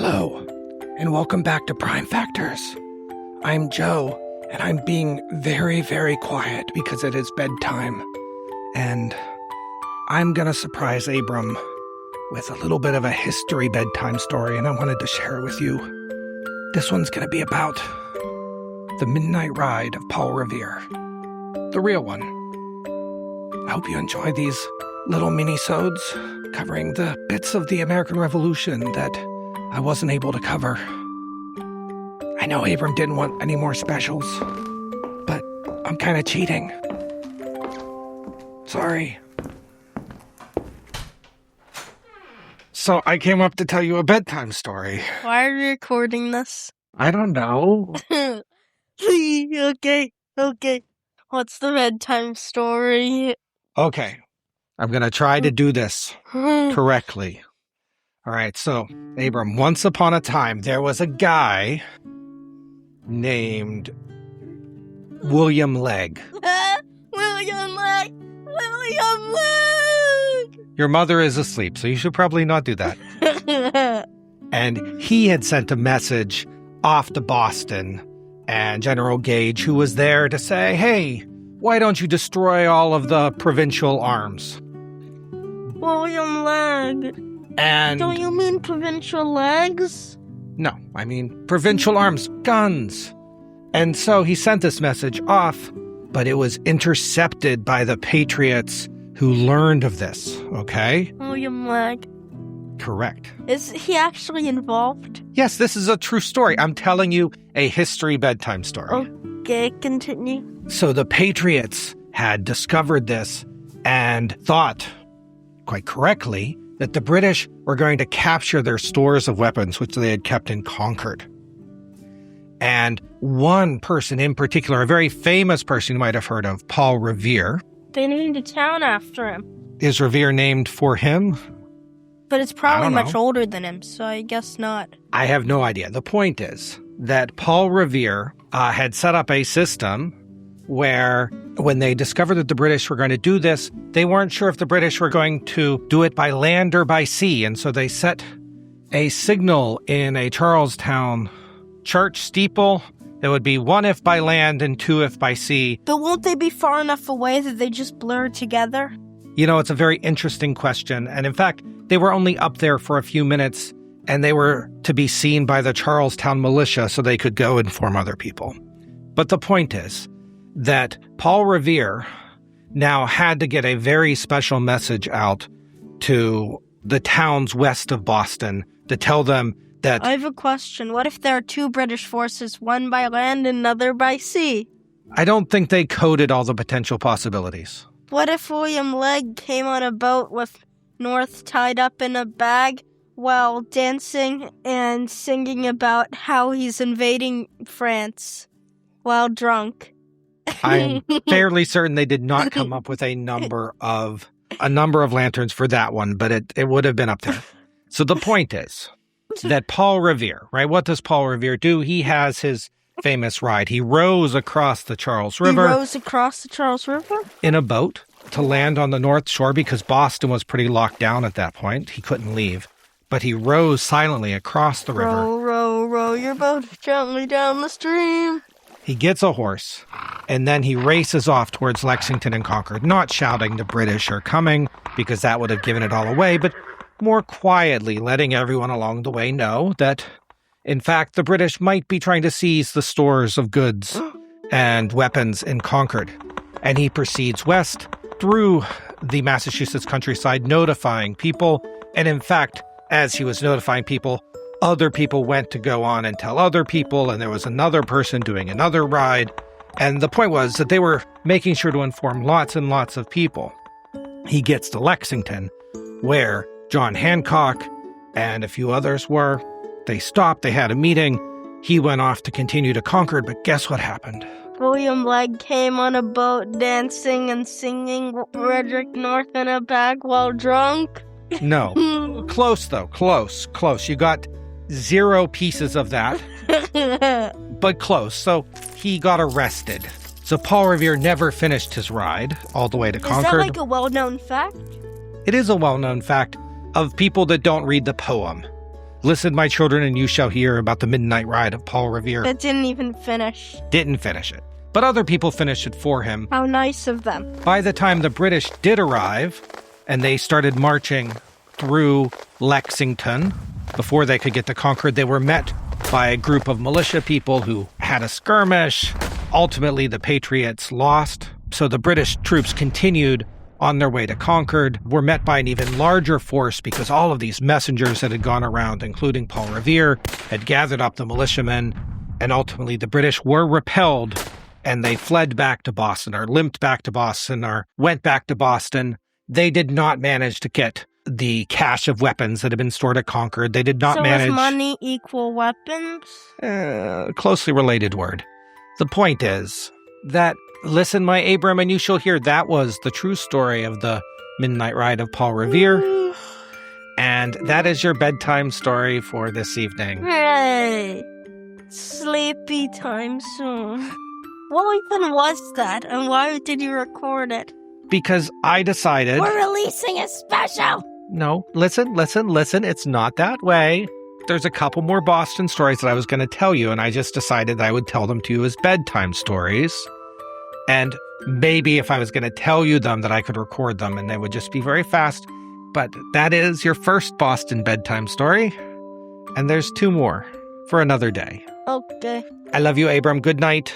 Hello, and welcome back to Prime Factors. I'm Joe, and I'm being very, very quiet because it is bedtime. And I'm gonna surprise Abram with a little bit of a history bedtime story, and I wanted to share it with you. This one's gonna be about the midnight ride of Paul Revere. The real one. I hope you enjoy these little mini-sodes covering the bits of the American Revolution that I wasn't able to cover. I know Abram didn't want any more specials, but I'm kind of cheating. Sorry. So I came up to tell you a bedtime story. Why are you recording this? I don't know. Okay. What's the bedtime story? Okay. I'm going to try to do this correctly. All right, so, Abram, once upon a time, there was a guy named William Legg. William Legg! Your mother is asleep, so you should probably not do that. And he had sent a message off to Boston, and General Gage, who was there, to say, hey, why don't you destroy all of the provincial arms? William Legg. And Don't you mean provincial legs? no, I mean provincial arms, guns. And so he sent this message off, but it was intercepted by the Patriots who learned of this, okay? William Legg. Correct. Is he actually involved? Yes, this is a true story. I'm telling you a history bedtime story. Okay, continue. So the Patriots had discovered this and thought, quite correctly, that the British were going to capture their stores of weapons, which they had kept in Concord. And one person in particular, a very famous person you might have heard of, Paul Revere. They named a town after him. Is Revere named for him? But it's probably I don't much know. older than him, so I guess not. I have no idea. The point is that Paul Revere had set up a system where when they discovered that the British were going to do this, they weren't sure if the British were going to do it by land or by sea. And so they set a signal in a Charlestown church steeple that would be 1 if by land and 2 if by sea. But won't they be far enough away that they just blur together? You know, it's a very interesting question. And in fact, they were only up there for a few minutes, and they were to be seen by the Charlestown militia so they could go inform other people. But the point is that Paul Revere now had to get a very special message out to the towns west of Boston to tell them that... I have a question. What if there are two British forces, one by land and another by sea? I don't think they coded all the potential possibilities. What if William Legg came on a boat with North tied up in a bag while dancing and singing about how he's invading France while drunk? I'm fairly certain they did not come up with a number of lanterns for that one, but it would have been up there. So the point is that Paul Revere, right? What does Paul Revere do? He has his famous ride. He rows across the Charles River. He rows across the Charles River? In a boat to land on the North Shore because Boston was pretty locked down at that point. He couldn't leave. But he rows silently across the river. Row your boat gently down the stream. He gets a horse, and then he races off towards Lexington and Concord, not shouting the British are coming, because that would have given it all away, but more quietly letting everyone along the way know that, in fact, the British might be trying to seize the stores of goods and weapons in Concord. And he proceeds west through the Massachusetts countryside, notifying people, and in fact, as he was notifying people, other people went to go on and tell other people, and there was another person doing another ride. And the point was that they were making sure to inform lots and lots of people. He gets to Lexington, where John Hancock and a few others were. They stopped, they had a meeting. He went off to continue to Concord, but guess what happened? William Legg came on a boat dancing and singing Frederick North in a bag while drunk. No. Close, though. Close. You got 0 pieces of that, but close. So he got arrested. So Paul Revere never finished his ride all the way to Concord. Is that like a well-known fact? It is a well-known fact of people that don't read the poem. Listen, my children, and you shall hear about the midnight ride of Paul Revere. That didn't even finish. Didn't finish it. But other people finished it for him. How nice of them. By the time the British did arrive, and they started marching through Lexington, before they could get to Concord, they were met by a group of militia people who had a skirmish. Ultimately, the Patriots lost, so the British troops continued on their way to Concord, were met by an even larger force because all of these messengers that had gone around, including Paul Revere, had gathered up the militiamen, and ultimately the British were repelled, and they fled back to Boston, or limped back to Boston, or went back to Boston. They did not manage to get the cache of weapons that had been stored at Concord. They did not manage... So is money equal weapons? Closely related word. The point is that, listen, my Abram, and you shall hear, that was the true story of the midnight ride of Paul Revere. And that is your bedtime story for this evening. Hey, sleepy time soon. What even was that, and why did you record it? Because I decided... We're releasing a special! No, listen, it's not that way. There's a couple more Boston stories that I was going to tell you, and I just decided that I would tell them to you as bedtime stories. And maybe if I was going to tell you them, that I could record them, and they would just be very fast. But that is your first Boston bedtime story. And there's 2 more for another day. Okay. I love you, Abram. Good night.